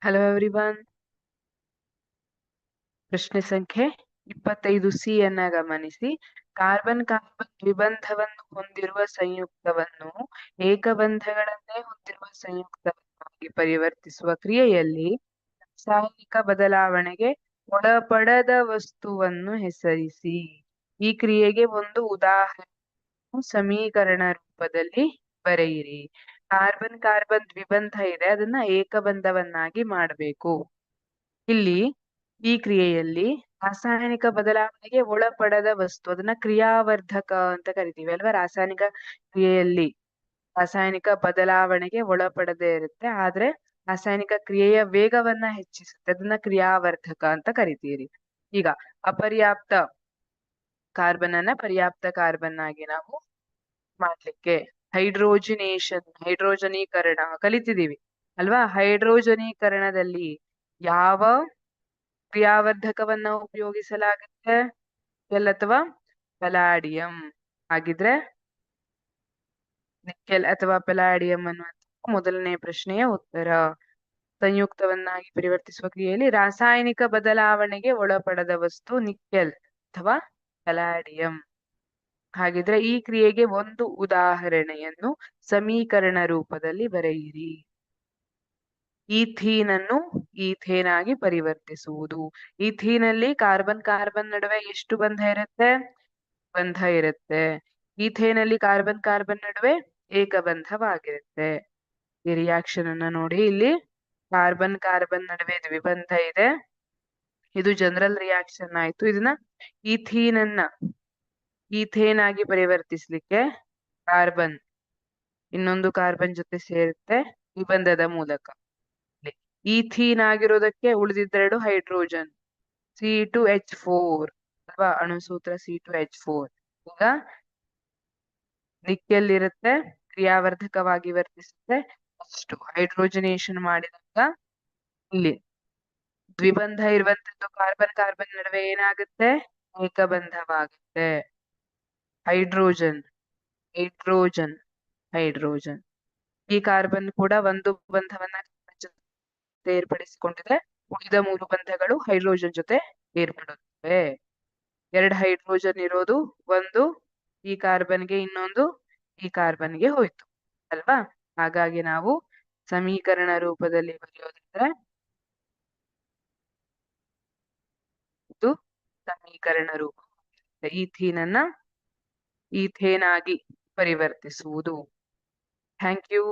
Hello everyone. ಪ್ರಶ್ನೆ ಸಂಖ್ಯೆ 25C ಅನ್ನ ಗಮನಿಸಿ. ಕಾರ್ಬನ್ ಕಾರ್ಬನ್ ದ್ವಿಬಂಧವನ್ನು ಹೊಂದಿರುವ ಸಂಯುಕ್ತವನ್ನು ಏಕಬಂಧಗಳನ್ನೇ ಹೊಂದಿರುವ ಸಂಯುಕ್ತವನ್ನಾಗಿ ಪರಿವರ್ತಿಸುವ ಕ್ರಿಯೆಯಲ್ಲಿ ರಾಸಾಯನಿಕ ಬದಲಾವಣೆಗೆ ಒಳಪಡದ ವಸ್ತುವನ್ನು ಹೆಸರಿಸಿ. ಈ ಕ್ರಿಯೆಗೆ ಒಂದು ಉದಾಹರಣೆ ಸಮೀಕರಣ ರೂಪದಲ್ಲಿ ಬರೆಯಿರಿ. ಕಾರ್ಬನ್ ಕಾರ್ಬನ್ ದ್ವಿಬಂಧ ಇದೆ, ಅದನ್ನ ಏಕಬಂಧವನ್ನಾಗಿ ಮಾಡಬೇಕು. ಇಲ್ಲಿ ಈ ಕ್ರಿಯೆಯಲ್ಲಿ ರಾಸಾಯನಿಕ ಬದಲಾವಣೆಗೆ ಒಳಪಡದ ವಸ್ತು, ಅದನ್ನ ಕ್ರಿಯಾವರ್ಧಕ ಅಂತ ಕರಿತೀವಿ ಅಲ್ವಾ. ರಾಸಾಯನಿಕ ಕ್ರಿಯೆಯಲ್ಲಿ ರಾಸಾಯನಿಕ ಬದಲಾವಣೆಗೆ ಒಳಪಡದೇ ಇರುತ್ತೆ, ಆದ್ರೆ ರಾಸಾಯನಿಕ ಕ್ರಿಯೆಯ ವೇಗವನ್ನ ಹೆಚ್ಚಿಸುತ್ತೆ, ಅದನ್ನ ಕ್ರಿಯಾವರ್ಧಕ ಅಂತ ಕರಿತೀರಿ. ಈಗ ಅಪರ್ಯಾಪ್ತ ಕಾರ್ಬನ್ ಅನ್ನ ಪರ್ಯಾಪ್ತ ಕಾರ್ಬನ್ ಆಗಿ ನಾವು ಮಾಡ್ಲಿಕ್ಕೆ ಹೈಡ್ರೋಜನೀಕರಣ ಕಲಿತಿದೀವಿ ಅಲ್ವಾ. ಹೈಡ್ರೋಜನೀಕರಣದಲ್ಲಿ ಯಾವ ಕ್ರಿಯಾವರ್ಧಕವನ್ನ ಉಪಯೋಗಿಸಲಾಗುತ್ತೆ? ನಿಕೆಲ್ ಅಥವಾ ಪೆಲಾಡಿಯಂ. ಹಾಗಿದ್ರೆ ನಿಕೆಲ್ ಅಥವಾ ಪೆಲಾಡಿಯಂ ಅನ್ನುವಂಥ ಮೊದಲನೇ ಪ್ರಶ್ನೆಯ ಉತ್ತರ. ಸಂಯುಕ್ತವನ್ನಾಗಿ ಪರಿವರ್ತಿಸುವ ಕ್ರಿಯೆಯಲ್ಲಿ ರಾಸಾಯನಿಕ ಬದಲಾವಣೆಗೆ ಒಳಪಡದ ವಸ್ತು ನಿಕೆಲ್ ಅಥವಾ ಪೆಲಾಡಿಯಂ. ಹಾಗಿದ್ರೆ ಈ ಕ್ರಿಯೆಗೆ ಒಂದು ಉದಾಹರಣೆಯನ್ನು ಸಮೀಕರಣ ರೂಪದಲ್ಲಿ ಬರೆಯಿರಿ. ಈಥೀನ್ ಅನ್ನು ಈಥೇನ್ ಆಗಿ ಪರಿವರ್ತಿಸುವುದು. ಈಥೀನಲ್ಲಿ ಕಾರ್ಬನ್ ಕಾರ್ಬನ್ ನಡುವೆ ಎಷ್ಟು ಬಂಧ ಇರುತ್ತೆ? ಬಂಧ ಇರುತ್ತೆ. ಈಥೇನಲ್ಲಿ ಕಾರ್ಬನ್ ಕಾರ್ಬನ್ ನಡುವೆ ಏಕಬಂಧವಾಗಿರುತ್ತೆ. ಈ ರಿಯಾಕ್ಷನ್ ಅನ್ನ ನೋಡಿ, ಇಲ್ಲಿ ಕಾರ್ಬನ್ ಕಾರ್ಬನ್ ನಡುವೆ ದ್ವಿಬಂಧ ಇದೆ, ಇದು ಜನರಲ್ ರಿಯಾಕ್ಷನ್ ಆಯ್ತು. ಇದನ್ನ ಈಥೇನ್ ಆಗಿ ಪರಿವರ್ತಿಸ್ಲಿಕ್ಕೆ ಕಾರ್ಬನ್ ಇನ್ನೊಂದು ಕಾರ್ಬನ್ ಜೊತೆ ಸೇರುತ್ತೆ ದ್ವಿಬಂಧದ ಮೂಲಕ. ಈಥೀನ್ ಆಗಿರೋದಕ್ಕೆ ಉಳಿದಿದ್ದೆರಡು ಹೈಡ್ರೋಜನ್, C2H4 ಅಲ್ವಾ, ಅಣುಸೂತ್ರ C2H4. ಈಗ ನಿಕೆಲ್ ಇರುತ್ತೆ, ಕ್ರಿಯಾವರ್ಧಕವಾಗಿ ವರ್ತಿಸುತ್ತೆ. ಅಷ್ಟು ಹೈಡ್ರೋಜನೇಷನ್ ಮಾಡಿದಾಗ ಇಲ್ಲಿ ದ್ವಿಬಂಧ ಇರುವಂತದ್ದು ಕಾರ್ಬನ್ ಕಾರ್ಬನ್ ನಡುವೆ ಏನಾಗುತ್ತೆ? ಏಕಬಂಧವಾಗುತ್ತೆ. Hydrogen hydrogen hydrogen. ಈ ಕಾರ್ಬನ್ ಕೂಡ ಒಂದು ಬಂಧವನ್ನ ಏರ್ಪಡಿಸಿಕೊಂಡಿದ್ರೆ ಉಳಿದ 3 ಬಂಧಗಳು ಹೈಡ್ರೋಜನ್ ಜೊತೆ ಏರ್ಪಡುತ್ತವೆ. 2 ಹೈಡ್ರೋಜನ್ ಇರೋದು ಒಂದು ಈ ಕಾರ್ಬನ್ಗೆ, ಇನ್ನೊಂದು ಈ ಕಾರ್ಬನ್ಗೆ ಹೋಯ್ತು ಅಲ್ವಾ. ಹಾಗಾಗಿ ನಾವು ಸಮೀಕರಣ ರೂಪದಲ್ಲಿ ಬರೆಯೋದಿದ್ರೆ ಇದು ಸಮೀಕರಣ ರೂಪ. ಈಥೀನ್ ಅನ್ನ ಈಥೇನ್ ಆಗಿ ಪರಿವರ್ತಿಸುವುದು. Thank you.